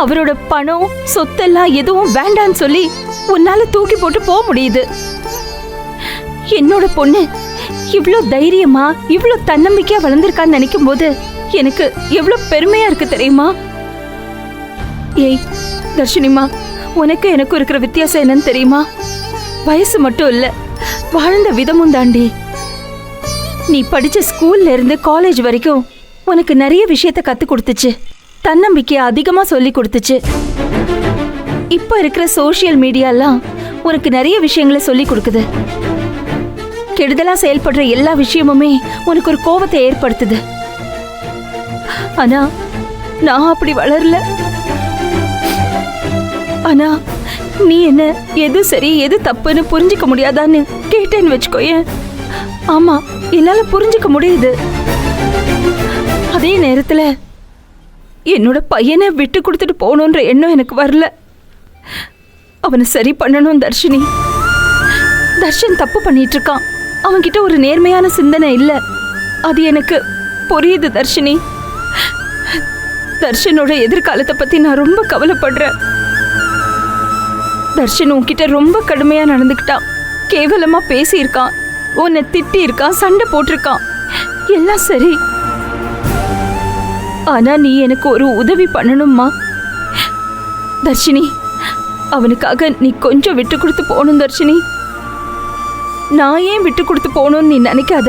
அவரோட பணம் சொத்தெல்லாம் எதுவும் வேண்டான்னு சொல்லி உன்னால தூக்கி போட்டு போக முடியுது. என்னோட பொண்ணு இவ்ளோ தைரியமா இவ்ளோ தன்னம்பிக்கையா வளர்ந்திருக்கான்னு நினைக்கும் போது எனக்கு எவ்வளவு பெருமையா இருக்கு தெரியுமா? ஏய் தர்ஷினிமா, உனக்கு எனக்கு இருக்கிற வித்தியாசம் என்னன்னு தெரியுமா? வயசு மட்டும் இல்ல, வாழ்ந்த விதமும் தாண்டி. நீ படிச்ச ஸ்கூல்ல இருந்து காலேஜ் வரைக்கும் உனக்கு நிறைய விஷயத்த கத்து கொடுத்துச்சு, தன்னம்பிக்கையை அதிகமா சொல்லி கொடுத்துச்சு. இப்ப இருக்கிற சோசியல் மீடியாலாம் உனக்கு நிறைய விஷயங்களை சொல்லி கொடுக்குது. கெடுதலா செயல்படுற எல்லா விஷயமுமே உனக்கு ஒரு கோபத்தை ஏற்படுத்துது. ஆனா நான் அப்படி வளரல. ஆனா நீ என்ன எது சரி எது தப்புன்னு புரிஞ்சுக்க முடியாதான்னு கேட்டேன்னு வச்சுக்கோயேன். ஆமா, என்னால புரிஞ்சுக்க முடியுது. அதே நேரத்துல என்னோட பையனை விட்டு கொடுத்துட்டு போகணுன்ற எண்ணம் எனக்கு வரல. அவனை சரி பண்ணணும் தர்ஷினி. தர்ஷன் தப்பு பண்ணிட்டு இருக்கான், அவன்கிட்ட ஒரு நேர்மையான சிந்தனை இல்ல. அது எனக்கு புரியுது தர்ஷினி. தர்ஷனோட எதிர்காலத்தை பத்தி நான் ரொம்ப கவலைப்படுறேன். தர்ஷன் உன்கிட்ட ரொம்ப கடுமையா நடந்துக்கிட்டான், கேவலமா பேசியிருக்கான், உன்னை திட்டி இருக்கான், சண்டை போட்டிருக்கான், எல்லாம் சரி. ஆனா நீ எனக்கு ஒரு உதவி பண்ணணும்மா தர்ஷினி. அவனுக்காக நீ கொஞ்சம் விட்டு கொடுத்து போகணும் தர்ஷினி. நான் ஏன் விட்டு கொடுத்து போகணும்னு நீ நினைக்காத.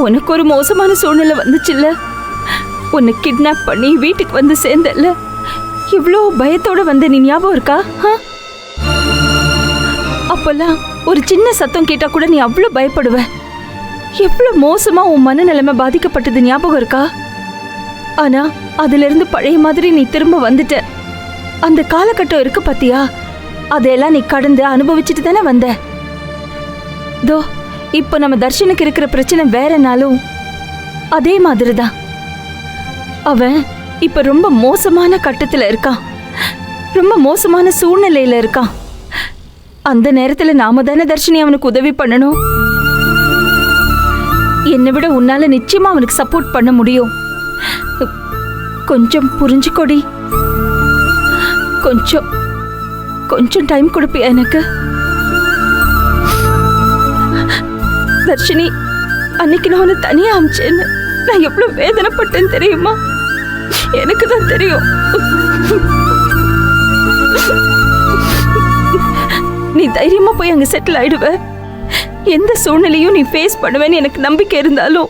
உனக்கு ஒரு மோசமான சூழ்நிலை வந்துச்சுல்ல, உன்னை கிட்னாப் பண்ணி வீட்டுக்கு வந்து சேர்ந்தல்ல, இவ்வளோ பயத்தோட வந்து நீ ஞாபகம் இருக்கா? அப்பெல்லாம் ஒரு சின்ன சத்தம் கேட்டா கூட நீ அவ்வளோ பயப்படுவ. எவ்வளவு மோசமா உன் மனநிலைமை பாதிக்கப்பட்டது ஞாபகம் இருக்கா? ஆனா அதுல இருந்து பழைய மாதிரி நீ திரும்ப வந்துட்ட. அந்த காலகட்டம் இருக்கு பாத்தியா, அதெல்லாம் நீ கடந்து அனுபவிச்சுட்டு தானே வந்த. தோ இப்ப நம்ம தர்ஷனுக்கு இருக்கிற பிரச்சனை வேறனாலும் அதே மாதிரிதான். அவன் இப்ப ரொம்ப மோசமான கட்டத்துல இருக்கான், ரொம்ப மோசமான சூழ்நிலையில இருக்கான். அந்த நேரத்துல நாம தானே தர்ஷினி அவனுக்கு உதவி பண்ணணும். என்னை விட உன்னால நிச்சயமா அவனுக்கு சப்போர்ட் பண்ண முடியும். கொஞ்சம் புரிஞ்சுக்கோடி. கொஞ்சம் கொஞ்சம் டைம் கொடுப்பியா எனக்கு? தர்ஷினி, அன்னைக்கு நான் உன்னை தனியா அமிச்சேன்னு நான் எவ்வளவு வேதனைப்பட்டேன்னு தெரியுமா? எனக்கு தான் தெரியும். நீ தைரியமா போய் அங்க செட்டில் ஆயிடுவ. எந்த சூழ்நிலையும் நீ ஃபேஸ் பண்ணுவேன்னு எனக்கு நம்பிக்கை இருந்தாலும்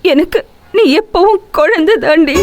எனக்கு நீ எப்பவும் குழந்தை தாண்டி.